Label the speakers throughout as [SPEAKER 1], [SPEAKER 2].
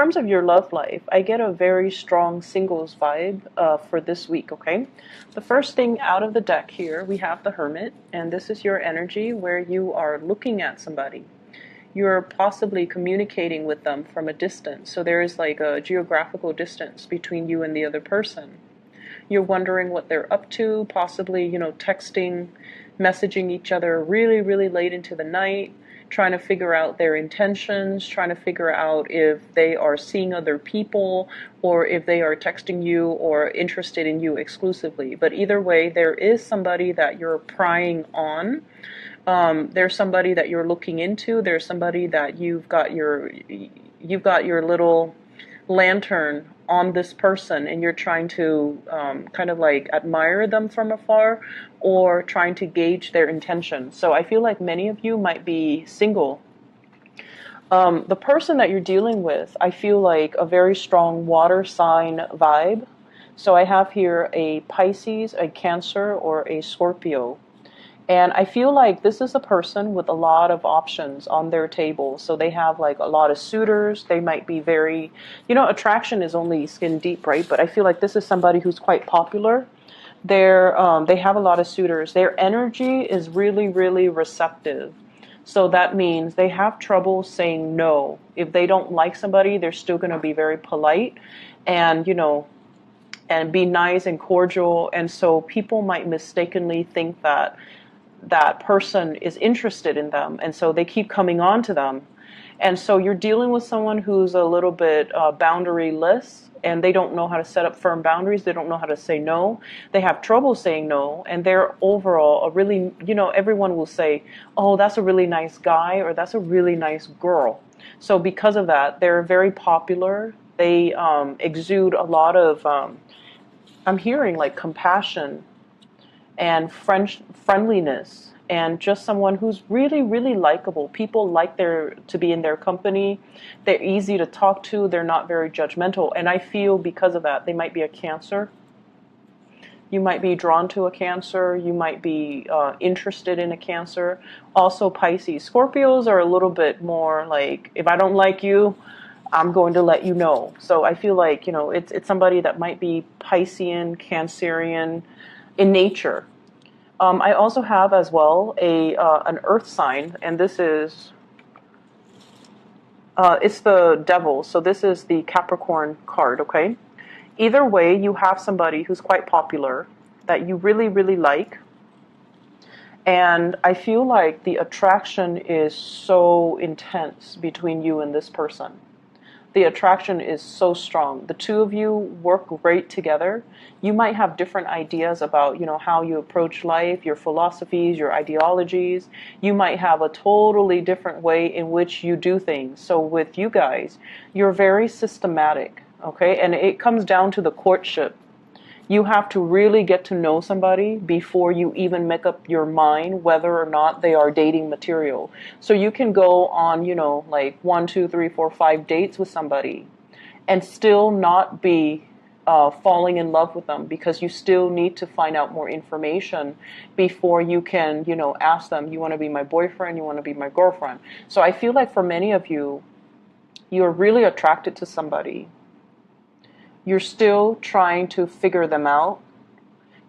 [SPEAKER 1] In terms of your love life, I get a very strong singles vibe for this week, okay? The first thing out of the deck here, we have the Hermit, and this is your energy where you are looking at somebody. You're possibly communicating with them from a distance, so there is like a geographical distance between you and the other person. You're wondering what they're up to, possibly, texting, messaging each other really, really late into the night, trying to figure out their intentions, trying to figure out if they are seeing other people or if they are texting you or interested in you exclusively. But either way, there is somebody that you're prying on. There's somebody that you're looking into. There's somebody that you've got your little lantern on this person, and you're trying to kind of like admire them from afar or trying to gauge their intention. So I feel like many of you might be single. The person that you're dealing with, I feel like a very strong water sign vibe. So I have here a Pisces, a Cancer, or a Scorpio. And I feel like this is a person with a lot of options on their table. So they have like a lot of suitors. They might be very, attraction is only skin deep, right? But I feel like this is somebody who's quite popular. They have a lot of suitors. Their energy is really, really receptive. So that means they have trouble saying no. If they don't like somebody, they're still going to be very polite and, and be nice and cordial. And so people might mistakenly think that that person is interested in them, and so they keep coming on to them. And so you're dealing with someone who's a little bit boundaryless, and they don't know how to set up firm boundaries. They don't know how to say no. They have trouble saying no, and they're overall a really, everyone will say, oh, that's a really nice guy, or that's a really nice girl. So because of that, they're very popular. They exude a lot of, I'm hearing like compassion and friendliness, and just someone who's really, really likable. People like to be in their company. They're easy to talk to. They're not very judgmental. And I feel because of that, they might be a Cancer. You might be drawn to a Cancer. You might be interested in a Cancer. Also Pisces. Scorpios are a little bit more like, if I don't like you, I'm going to let you know. So I feel like, it's somebody that might be Piscean, Cancerian in nature. I also have as well an earth sign, and this is it's the devil. So this is the Capricorn card. Okay. Either way, you have somebody who's quite popular that you really, really like, and I feel like the attraction is so intense between you and this person. The attraction is so strong. The two of you work great together. You might have different ideas about, how you approach life, your philosophies, your ideologies. You might have a totally different way in which you do things. So with you guys, you're very systematic, okay? And it comes down to the courtship. You have to really get to know somebody before you even make up your mind whether or not they are dating material. So you can go on, like 1, 2, 3, 4, 5 dates with somebody and still not be falling in love with them, because you still need to find out more information before you can, ask them, you want to be my boyfriend, you want to be my girlfriend. So I feel like for many of you, you're really attracted to somebody. You're still trying to figure them out.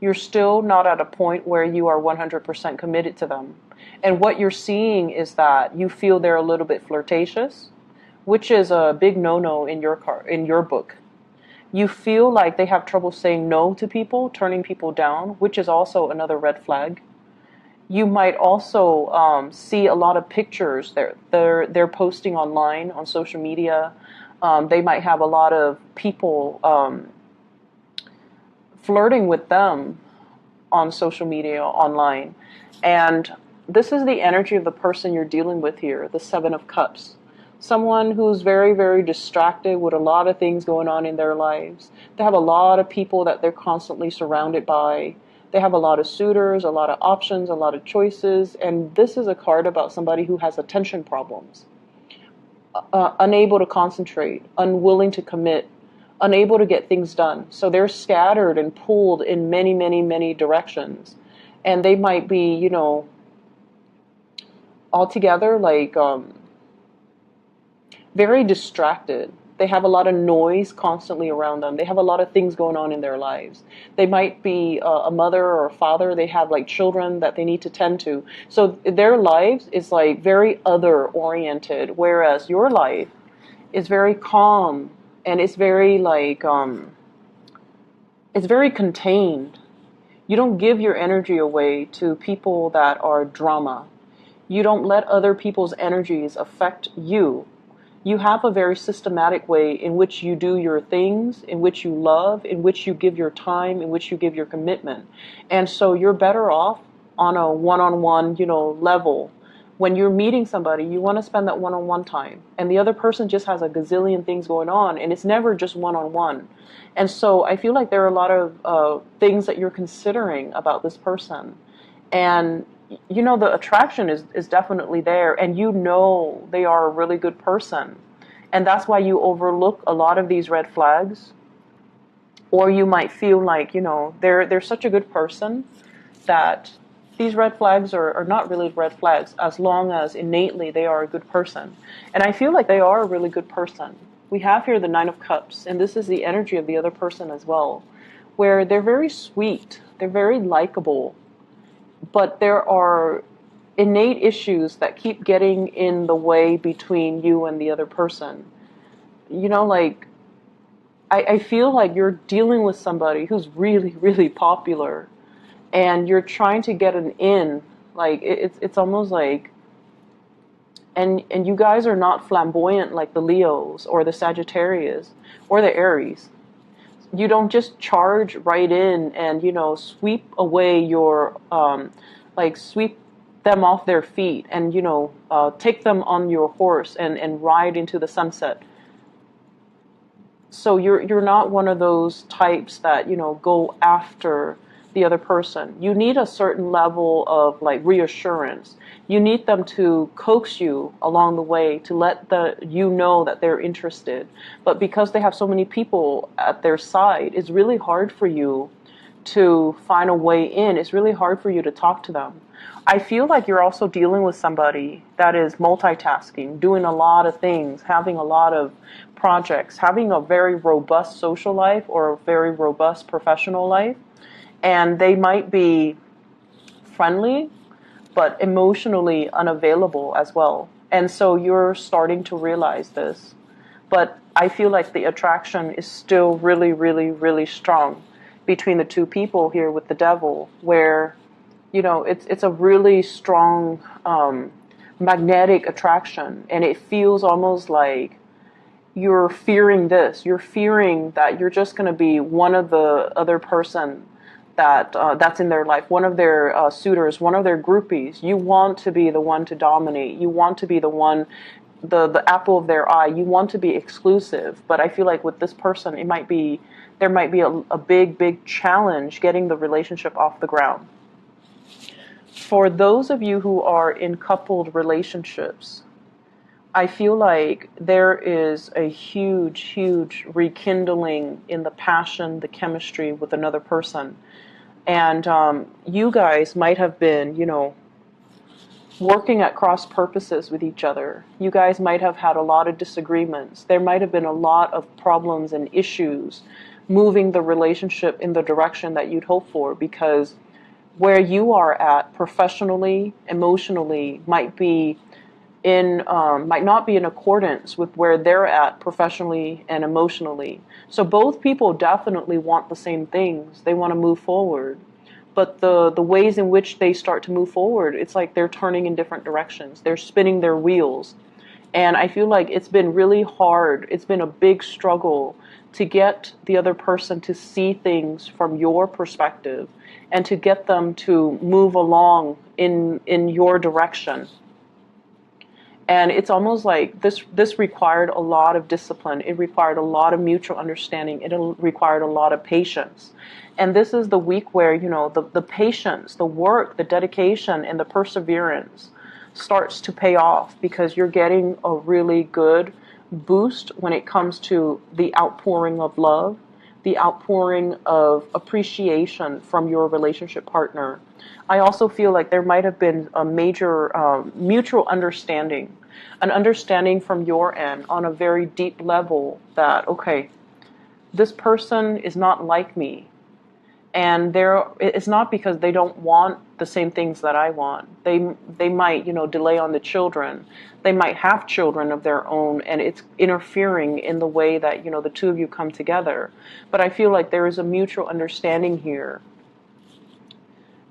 [SPEAKER 1] You're still not at a point where you are 100% committed to them. And what you're seeing is that you feel they're a little bit flirtatious, which is a big no-no in your book. You feel like they have trouble saying no to people, turning people down, which is also another red flag. You might also see a lot of pictures they're posting online on social media. They might have a lot of people flirting with them on social media, online. And this is the energy of the person you're dealing with here, the Seven of Cups. Someone who's very, very distracted with a lot of things going on in their lives. They have a lot of people that they're constantly surrounded by. They have a lot of suitors, a lot of options, a lot of choices. And this is a card about somebody who has attention problems. Unable to concentrate, unwilling to commit, unable to get things done. So they're scattered and pulled in many, many, many directions. And they might be, altogether like very distracted. They have a lot of noise constantly around them. They have a lot of things going on in their lives. They might be a mother or a father. They have like children that they need to tend to. So their lives is like very other oriented, whereas your life is very calm and it's very like it's very contained. You don't give your energy away to people that are drama. You don't let other people's energies affect you. You have a very systematic way in which you do your things, in which you love, in which you give your time, in which you give your commitment. And so you're better off on a one-on-one, level. When you're meeting somebody, you want to spend that one-on-one time. And the other person just has a gazillion things going on, and it's never just one-on-one. And so I feel like there are a lot of things that you're considering about this person. And the attraction is definitely there, and they are a really good person. And that's why you overlook a lot of these red flags. Or you might feel like, they're such a good person that these red flags are not really red flags as long as innately they are a good person. And I feel like they are a really good person. We have here the Nine of Cups, and this is the energy of the other person as well, where they're very sweet, they're very likable, but there are innate issues that keep getting in the way between you and the other person. Like, I feel like you're dealing with somebody who's really, really popular, and you're trying to get an in. Like, it's almost like, and you guys are not flamboyant like the Leos or the Sagittarius or the Aries. You don't just charge right in and, sweep away your, sweep them off their feet and, take them on your horse and ride into the sunset. So you're not one of those types that, go after the other person. You need a certain level of like reassurance. You need them to coax you along the way to let you know that they're interested. But because they have so many people at their side, it's really hard for you to find a way in. It's really hard for you to talk to them. I feel like you're also dealing with somebody that is multitasking, doing a lot of things, having a lot of projects, having a very robust social life or a very robust professional life. And they might be friendly, but emotionally unavailable as well. And so you're starting to realize this. But I feel like the attraction is still really, really, really strong between the two people here with the Devil, where, it's a really strong magnetic attraction. And it feels almost like you're fearing this. You're fearing that you're just going to be one of the other person that's in their life, one of their suitors, one of their groupies. You want to be the one to dominate. You want to be the one, the apple of their eye. You want to be exclusive. But I feel like with this person, there might be a big, big challenge getting the relationship off the ground. For those of you who are in coupled relationships, I feel like there is a huge, huge rekindling in the passion, the chemistry with another person. And you guys might have been, working at cross purposes with each other. You guys might have had a lot of disagreements. There might have been a lot of problems and issues moving the relationship in the direction that you'd hope for, because where you are at professionally, emotionally, might not be in accordance with where they're at professionally and emotionally. So both people definitely want the same things. They want to move forward. But the ways in which they start to move forward, it's like they're turning in different directions. They're spinning their wheels. And I feel like it's been really hard. It's been a big struggle to get the other person to see things from your perspective and to get them to move along in your direction. And it's almost like this required a lot of discipline. It required a lot of mutual understanding. It required a lot of patience. And this is the week where, the patience, the work, the dedication, and the perseverance starts to pay off, because you're getting a really good boost when it comes to the outpouring of love, the outpouring of appreciation from your relationship partner. I also feel like there might have been a major mutual understanding an understanding from your end on a very deep level that, okay, this person is not like me. And it's not because they don't want the same things that I want. They might, delay on the children. They might have children of their own, and it's interfering in the way that, the two of you come together. But I feel like there is a mutual understanding here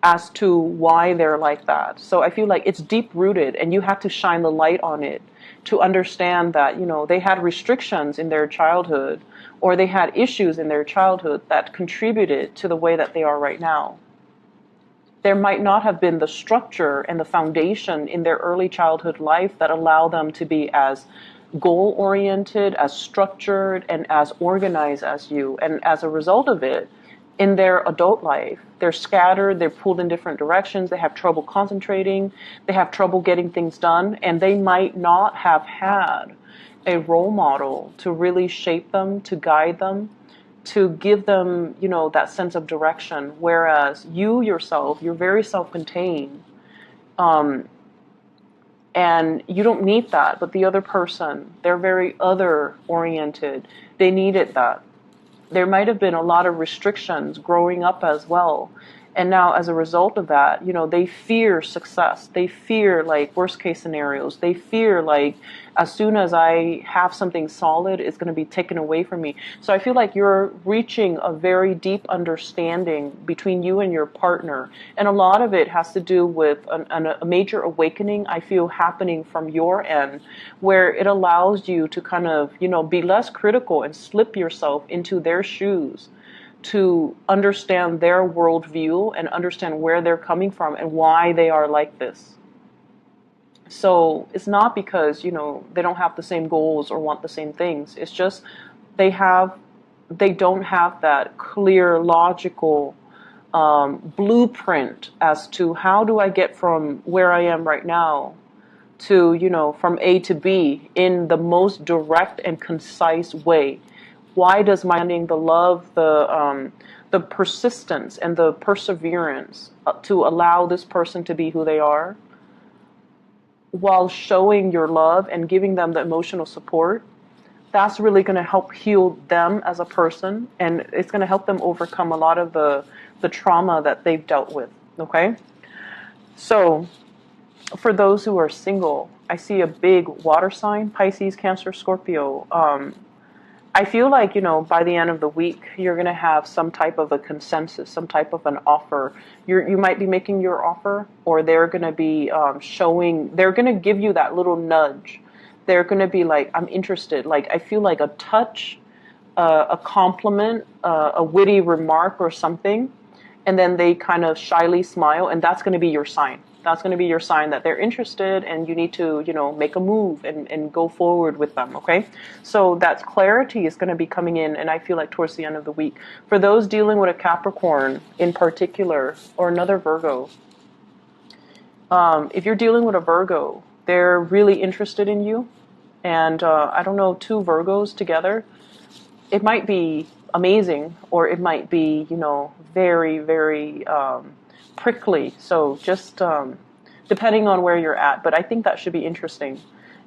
[SPEAKER 1] as to why they're like that. So I feel like it's deep rooted, and you have to shine the light on it to understand that, they had restrictions in their childhood, or they had issues in their childhood that contributed to the way that they are right now. There might not have been the structure and the foundation in their early childhood life that allow them to be as goal-oriented, as structured, and as organized as you. And as a result of it, in their adult life, they're scattered, they're pulled in different directions, they have trouble concentrating, they have trouble getting things done, and they might not have had a role model to really shape them, to guide them, to give them, that sense of direction. Whereas you yourself, you're very self-contained, and you don't need that. But the other person, they're very other-oriented. They needed that. There might have been a lot of restrictions growing up as well. And now as a result of that, they fear success. They fear like worst case scenarios. They fear like as soon as I have something solid, it's going to be taken away from me. So I feel like you're reaching a very deep understanding between you and your partner. And a lot of it has to do with a major awakening, I feel, happening from your end, where it allows you to kind of, be less critical and slip yourself into their shoes, to understand their worldview and understand where they're coming from and why they are like this. So it's not because, they don't have the same goals or want the same things. It's just they don't have that clear, logical blueprint as to how do I get from where I am right now to, from A to B in the most direct and concise way. Why does my understanding, the love, the persistence and the perseverance to allow this person to be who they are, while showing your love and giving them the emotional support, that's really going to help heal them as a person, and it's going to help them overcome a lot of the trauma that they've dealt with, okay? So, for those who are single, I see a big water sign, Pisces, Cancer, Scorpio. I feel like, by the end of the week, you're going to have some type of a consensus, some type of an offer. You might be making your offer, or they're going to be they're going to give you that little nudge. They're going to be like, I'm interested. Like, I feel like a touch, a compliment, a witty remark or something. And then they kind of shyly smile, and that's going to be your sign. That's going to be your sign that they're interested, and you need to, make a move and go forward with them, okay? So that clarity is going to be coming in, and I feel like towards the end of the week. For those dealing with a Capricorn in particular, or another Virgo, if you're dealing with a Virgo, they're really interested in you. And I don't know, two Virgos together, it might be amazing, or it might be, very, very prickly. So just depending on where you're at. But I think that should be interesting.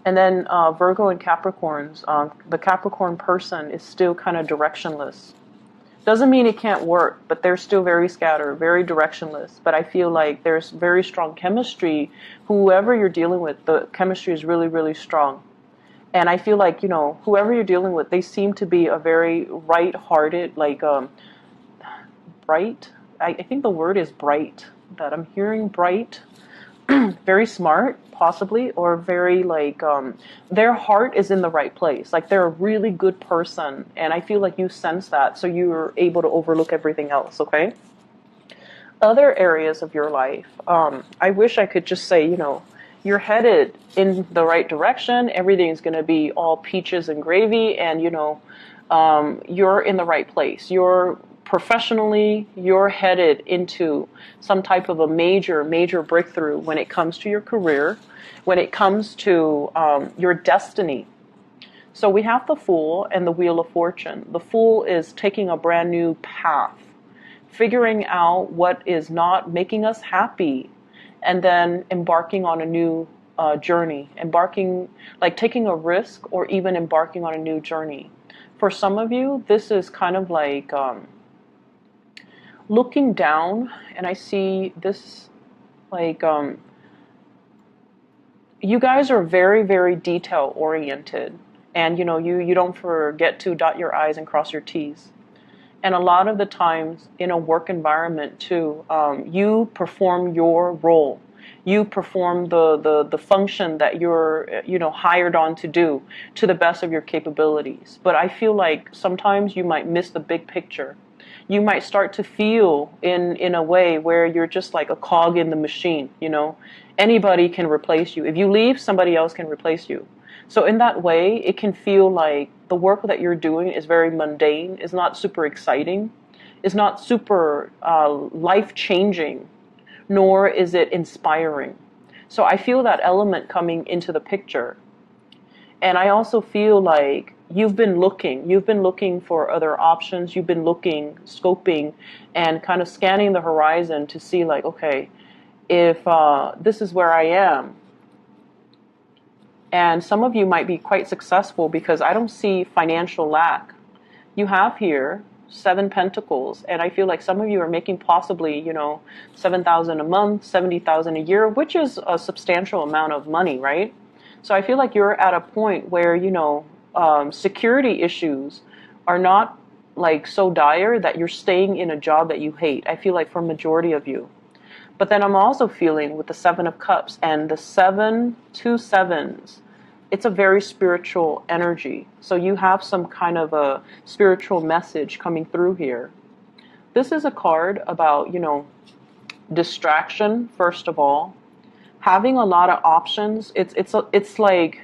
[SPEAKER 1] And then Virgo and Capricorns, the Capricorn person is still kind of directionless. Doesn't mean it can't work, but they're still very scattered, very directionless. But I feel like there's very strong chemistry. Whoever you're dealing with, the chemistry is really, really strong. And I feel like, whoever you're dealing with, they seem to be a very right-hearted, like, bright. I think the word is bright, that I'm hearing bright, very smart, possibly, or very, like, their heart is in the right place. Like, they're a really good person, and I feel like you sense that, so you're able to overlook everything else, okay? Other areas of your life, I wish I could just say, you're headed in the right direction. Everything's going to be all peaches and gravy, and, you're in the right place. Professionally, you're headed into some type of a major, major breakthrough when it comes to your career, when it comes to your destiny. So we have the Fool and the Wheel of Fortune. The Fool is taking a brand new path, figuring out what is not making us happy, and then embarking on a new journey, embarking, like taking a risk or even embarking on a new journey. For some of you, this is kind of like looking down, and I see this like you guys are very, very detail oriented, and you don't forget to dot your I's and cross your T's. And a lot of the times in a work environment too, you perform your role. You perform the function that you're hired on to do to the best of your capabilities. But I feel like sometimes you might miss the big picture. You might start to feel in a way where you're just like a cog in the machine. Anybody can replace you. If you leave, somebody else can replace you. So in that way, it can feel like the work that you're doing is very mundane, is not super exciting, is not super life-changing, nor is it inspiring. So I feel that element coming into the picture. And I also feel like you've been looking for other options, you've been looking, scoping, and kind of scanning the horizon to see like, okay, if this is where I am. And some of you might be quite successful because I don't see financial lack. You have here 7 Pentacles, and I feel like some of you are making possibly, $7,000 a month, $70,000 a year, which is a substantial amount of money, right? So I feel like you're at a point where, security issues are not like so dire that you're staying in a job that you hate. I feel like for a majority of you. But then I'm also feeling with the 7 of Cups and the 2 sevens, it's a very spiritual energy. So you have some kind of a spiritual message coming through here. This is a card about, distraction, first of all. Having a lot of options. It's like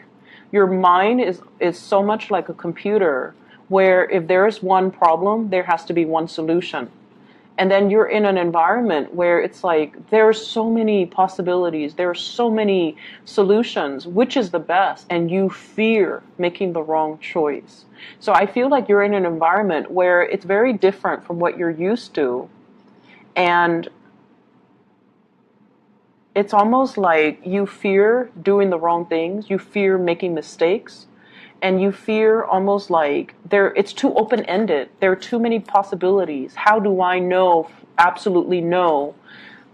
[SPEAKER 1] your mind is so much like a computer where if there is one problem, there has to be one solution. And then you're in an environment where it's like there are so many possibilities, there are so many solutions, which is the best, and you fear making the wrong choice. So I feel like you're in an environment where it's very different from what you're used to, and it's almost like you fear doing the wrong things, you fear making mistakes, and you fear almost like it's too open-ended. There are too many possibilities. How do I absolutely know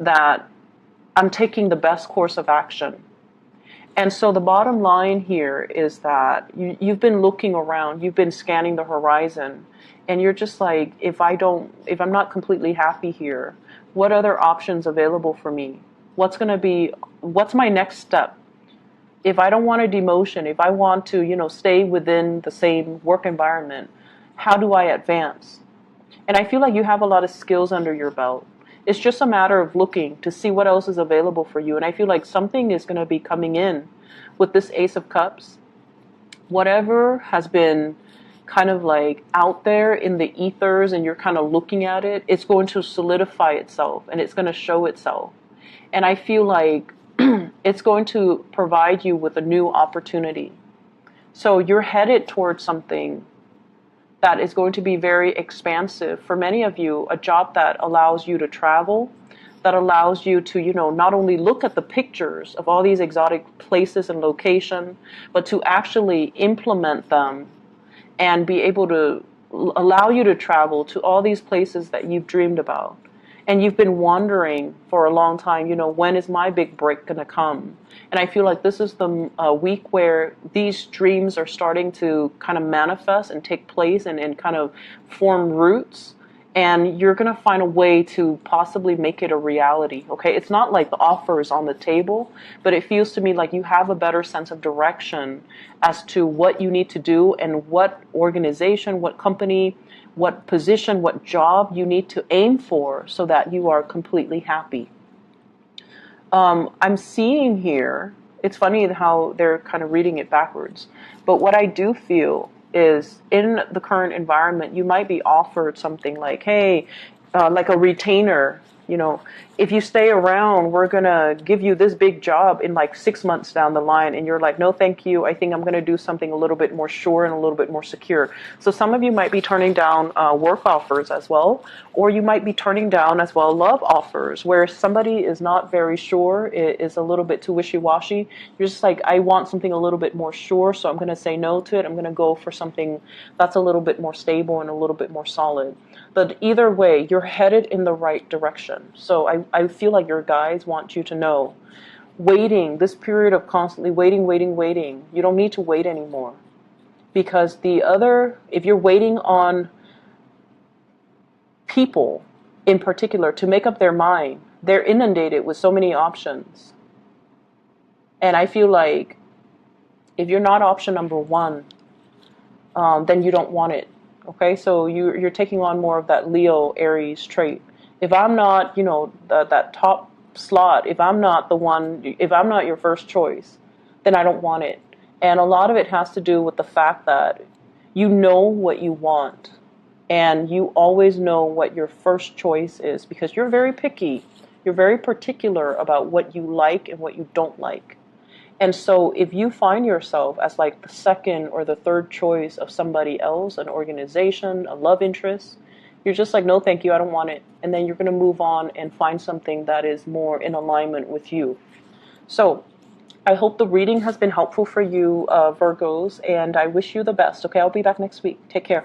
[SPEAKER 1] that I'm taking the best course of action? And so the bottom line here is that you've been looking around, you've been scanning the horizon, and you're just like, if I'm not completely happy here, what other options available for me? What's my next step? If I don't want a demotion, if I want to, stay within the same work environment, how do I advance? And I feel like you have a lot of skills under your belt. It's just a matter of looking to see what else is available for you. And I feel like something is going to be coming in with this Ace of Cups. Whatever has been kind of like out there in the ethers and you're kind of looking at it, it's going to solidify itself and it's going to show itself. And I feel like it's going to provide you with a new opportunity. So you're headed towards something that is going to be very expansive. For many of you, a job that allows you to travel, that allows you to, not only look at the pictures of all these exotic places and location, but to actually implement them and be able to allow you to travel to all these places that you've dreamed about. And you've been wondering for a long time, when is my big break going to come? And I feel like this is the week where these dreams are starting to kind of manifest and take place and kind of form roots. And you're going to find a way to possibly make it a reality, okay? It's not like the offer is on the table, but it feels to me like you have a better sense of direction as to what you need to do and what organization, what company, what position, what job you need to aim for so that you are completely happy. I'm seeing here, it's funny how they're kind of reading it backwards, but what I do feel is in the current environment, you might be offered something like, hey, like a retainer, if you stay around, we're going to give you this big job in like 6 months down the line. And you're like, no, thank you. I think I'm going to do something a little bit more sure and a little bit more secure. So some of you might be turning down work offers as well, or you might be turning down as well love offers where somebody is not very sure, is a little bit too wishy-washy. You're just like, I want something a little bit more sure, so I'm going to say no to it. I'm going to go for something that's a little bit more stable and a little bit more solid. But either way, you're headed in the right direction. So I feel like your guides want you to know, waiting, this period of constantly waiting, you don't need to wait anymore. Because if you're waiting on people in particular to make up their mind, they're inundated with so many options. And I feel like if you're not option number one, then you don't want it. Okay, so you're taking on more of that Leo Aries trait. If I'm not, that top slot, if I'm not the one, if I'm not your first choice, then I don't want it. And a lot of it has to do with the fact that you know what you want, and you always know what your first choice is because you're very picky. You're very particular about what you like and what you don't like. And so if you find yourself as like the second or the third choice of somebody else, an organization, a love interest, you're just like, no, thank you, I don't want it. And then you're going to move on and find something that is more in alignment with you. So I hope the reading has been helpful for you, Virgos, and I wish you the best. Okay, I'll be back next week. Take care.